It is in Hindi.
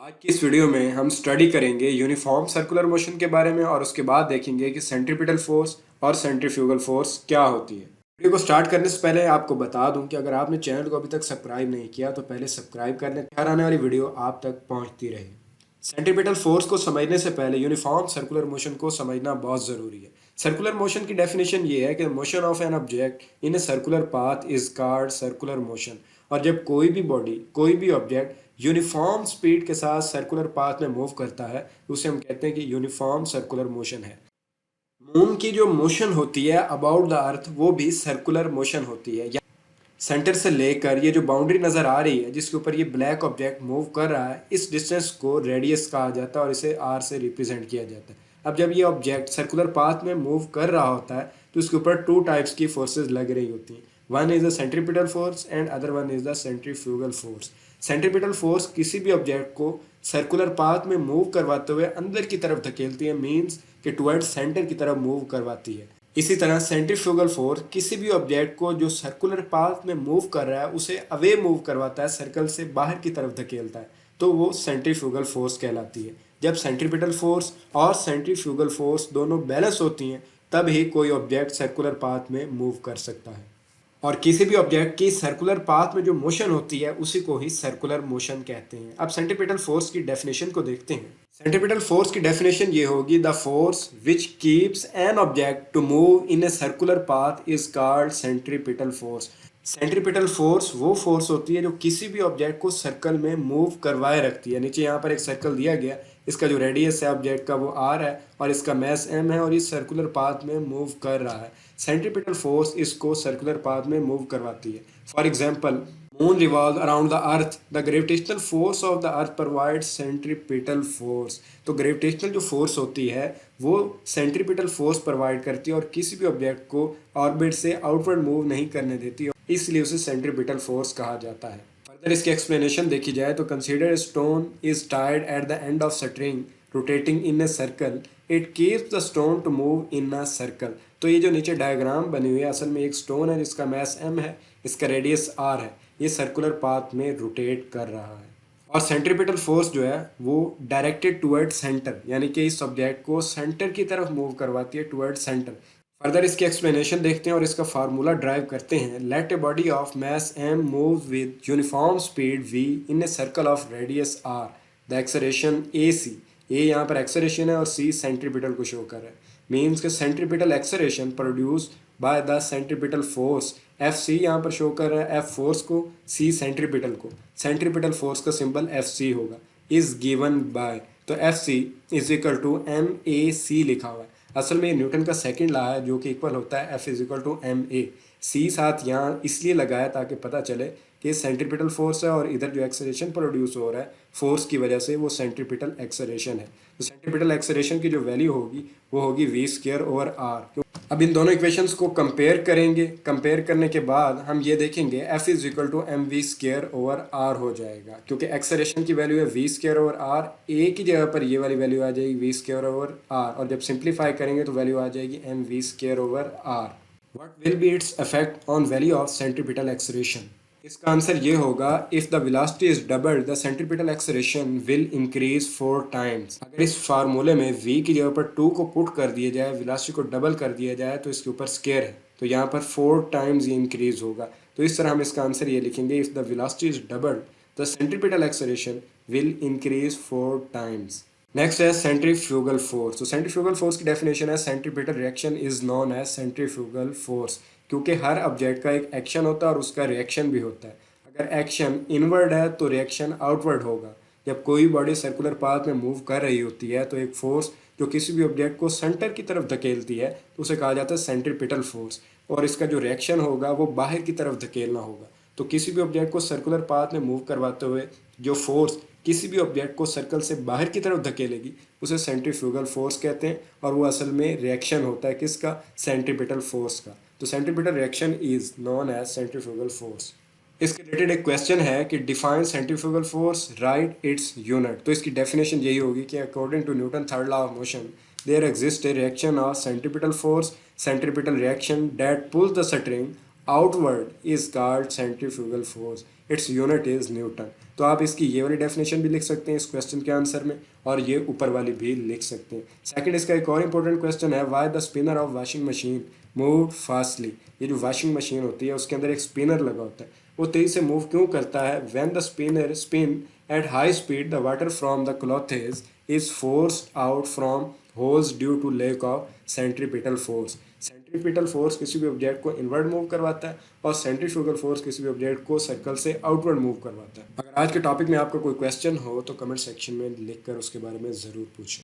आज की इस वीडियो में हम स्टडी करेंगे यूनिफॉर्म सर्कुलर मोशन के बारे में और उसके बाद देखेंगे कि सेंट्रीपिटल फोर्स और सेंट्रीफ्यूगल फोर्स क्या होती है। वीडियो को स्टार्ट करने से पहले आपको बता दूं कि अगर आपने चैनल को अभी तक सब्सक्राइब नहीं किया तो पहले सब्सक्राइब कर लें, हर आने वाली वीडियो आप तक पहुंचती रहे। सेंट्रीपिटल फोर्स को समझने से पहले यूनिफॉर्म सर्कुलर मोशन को समझना बहुत ज़रूरी है। सर्कुलर मोशन की डेफिनेशन ये है कि motion of an object in a circular path is called circular motion. और जब कोई भी बॉडी, कोई भी ऑब्जेक्ट यूनिफॉर्म स्पीड के साथ सर्कुलर पाथ में मूव करता है तो उसे हम कहते हैं कि यूनिफॉर्म सर्कुलर मोशन है। मून की जो मोशन होती है अबाउट द अर्थ वो भी सर्कुलर मोशन होती है। सेंटर से लेकर ये जो बाउंड्री नज़र आ रही है जिसके ऊपर ये ब्लैक ऑब्जेक्ट मूव कर रहा है, इस डिस्टेंस को रेडियस कहा जाता है और इसे आर से रिप्रेजेंट किया जाता है। अब जब ये ऑब्जेक्ट सर्कुलर पाथ में मूव कर रहा होता है तो इसके ऊपर टू टाइप्स की फोर्सेस लग रही होती हैं। One is the centripetal force and other one is the centrifugal force. Centripetal force किसी भी ऑब्जेक्ट को सर्कुलर पाथ में मूव करवाते हुए अंदर की तरफ धकेलती है, मीन्स कि टुवर्ड्स सेंटर की तरफ मूव करवाती है। इसी तरह सेंट्रीफ्यूगल फोर्स किसी भी ऑब्जेक्ट को जो सर्कुलर पाथ में मूव कर रहा है उसे अवे मूव करवाता है, सर्कल से बाहर की तरफ धकेलता है, तो वो सेंट्रीफ्यूगल फोर्स कहलाती है। जब सेंट्रीपिटल फोर्स और सेंट्रीफ्यूगल फोर्स दोनों बैलेंस होती हैं तब ही कोई ऑब्जेक्ट सर्कुलर पाथ में मूव कर सकता है। और किसी भी ऑब्जेक्ट की सर्कुलर पाथ में जो मोशन होती है उसी को ही सर्कुलर मोशन कहते हैं। अब सेंट्रीपिटल फोर्स की डेफिनेशन को देखते हैं। सेंट्रीपिटल फोर्स की डेफिनेशन ये होगी, the force which keeps an object to move in a circular path is called centripetal force. Centripetal force वो फोर्स होती है जो किसी भी ऑब्जेक्ट को सर्कल में मूव करवाए रखती है। नीचे यहाँ पर एक सर्कल दिया गया, इसका जो रेडियस है ऑब्जेक्ट का वो आर है और इसका मैस एम है और इस सर्कुलर पाथ में मूव कर रहा है। सेंट्रीपिटल फोर्स इसको सर्कुलर पाथ में मूव करवाती है। For example, moon revolve around the earth, the gravitational force of the earth provides centripetal force. तो ग्रेविटेशनल जो फोर्स होती है वो सेंट्रीपिटल फोर्स प्रोवाइड करती है और किसी भी ऑब्जेक्ट को ऑर्बिट से आउटवर्ड मूव नहीं करने देती, इसलिए उसे सेंट्रीपिटल फोर्स कहा जाता है। फर्दर इसकी एक्सप्लेनेशन देखी जाए तो consider stone is tied at the end of string rotating in a circle, it keeps the stone to move in a circle. तो ये जो नीचे डायग्राम बनी हुई है असल में एक स्टोन है जिसका मैस एम है, इसका रेडियस आर है, ये सर्कुलर पाथ में रोटेट कर रहा है। और सेंट्रीपिटल फोर्स जो है वो डायरेक्टेड टुवर्ड सेंटर, यानी कि इस ऑब्जेक्ट को सेंटर की तरफ मूव करवाती है, टुवर्ड सेंटर। फर्दर इसकी एक्सप्लेनेशन देखते हैं और इसका फार्मूला ड्राइव करते हैं। Let a body of mass m move with uniform speed v in a circle of radius r, the acceleration a c. A यहाँ पर एक्सेलरेशन है और सी सेंट्रीपिटल को शो कर रहा है। मीन्स के centripetal acceleration produced by the centripetal force, F C यहाँ पर शो कर रहा है एफ फोर्स को, सी सेंट्रीपिटल को। सेंट्रीपिटल फोर्स का सिंबल एफ सी होगा, इज गिवन बाय, तो F C is equal to m a c लिखा हुआ है। असल में ये न्यूटन का सेकंड लॉ है जो कि इक्वल होता है F is equal to m a. C साथ यहाँ इसलिए लगाया ताकि पता चले कि सेंट्रीपिटल फोर्स है और इधर जो एक्सेलरेशन प्रोड्यूस हो रहा है फोर्स की वजह से वो सेंट्रीपिटल एक्सेलरेशन है। तो सेंट्रीपिटल एक्सेलरेशन की जो वैल्यू होगी वो होगी वी स्क्वायर ओवर आर। अब इन दोनों इक्वेशंस को कंपेयर करेंगे, कंपेयर करने के बाद हम ये देखेंगे F is equal to m v square over r हो जाएगा, क्योंकि एक्सेलरेशन की वैल्यू है v square over r, a की जगह पर ये वाली वैल्यू आ जाएगी वी स्क्वायर ओवर आर, और जब सिंप्लीफाई करेंगे तो वैल्यू आ जाएगी m v square over r. What will be its effect on value of centripetal acceleration? इसका आंसर ये होगा, if the velocity is double the centripetal acceleration will increase 4 times. अगर इस फार्मूले में v की जगह पर 2 को पुट कर दिया जाए, वेलोसिटी को डबल कर दिया जाए तो इसके ऊपर स्क्वायर है तो यहाँ पर 4 टाइम्स ये इंक्रीज होगा। तो इस तरह हम इसका आंसर ये लिखेंगे, if the velocity is double the centripetal acceleration will increase 4 times. Next है सेंट्रीफ्यूगल फोर्स। तो सेंट्रीफ्यूगल फोर्स की डेफिनेशन है, centripetal reaction is known as centrifugal force, क्योंकि हर ऑब्जेक्ट का एक एक्शन होता है और उसका रिएक्शन भी होता है। अगर एक्शन इनवर्ड है तो रिएक्शन आउटवर्ड होगा। जब कोई बॉडी सर्कुलर पाथ में मूव कर रही होती है तो एक फोर्स जो किसी भी ऑब्जेक्ट को सेंटर की तरफ धकेलती है तो उसे कहा जाता है सेंट्रीपिटल फोर्स, और इसका जो रिएक्शन होगा वो बाहर की तरफ धकेलना होगा। तो किसी भी ऑब्जेक्ट को सर्कुलर पाथ में मूव करवाते हुए जो फोर्स किसी भी ऑब्जेक्ट को सर्कल से बाहर की तरफ धकेलेगी उसे सेंट्रीफ्यूगल फोर्स कहते हैं, और वो असल में रिएक्शन होता है किसका? सेंट्रीपिटल फोर्स का। तो centripetal reaction is known as centrifugal force. इसके रिलेटेड एक क्वेश्चन है कि define centrifugal force, write its unit. तो इसकी डेफिनेशन यही होगी कि according to Newton third law of motion there exist a reaction of centripetal force, centripetal reaction that pulls the string outward is called centrifugal force, its unit is newton. तो आप इसकी ये वाली डेफिनेशन भी लिख सकते हैं इस क्वेश्चन के आंसर में, और ये ऊपर वाली भी लिख सकते हैं। सेकंड, इसका एक और इंपॉर्टेंट क्वेश्चन है, why the spinner of washing machine move fastly. ये जो वॉशिंग मशीन होती है उसके अंदर एक स्पिनर लगा होता है, वो तेजी से मूव क्यों करता है। When the spinner spin at high speed the water from the clothes is forced out from holes due to lack of centripetal force. Centripetal force किसी भी ऑब्जेक्ट को इनवर्ड मूव करवाता है और सेंट्रीफ्यूगल फोर्स किसी भी ऑब्जेक्ट को सर्कल से आउटवर्ड मूव करवाता है। अगर आज के टॉपिक में आपका कोई क्वेश्चन हो तो कमेंट सेक्शन में लिख कर उसके बारे में ज़रूर पूछें।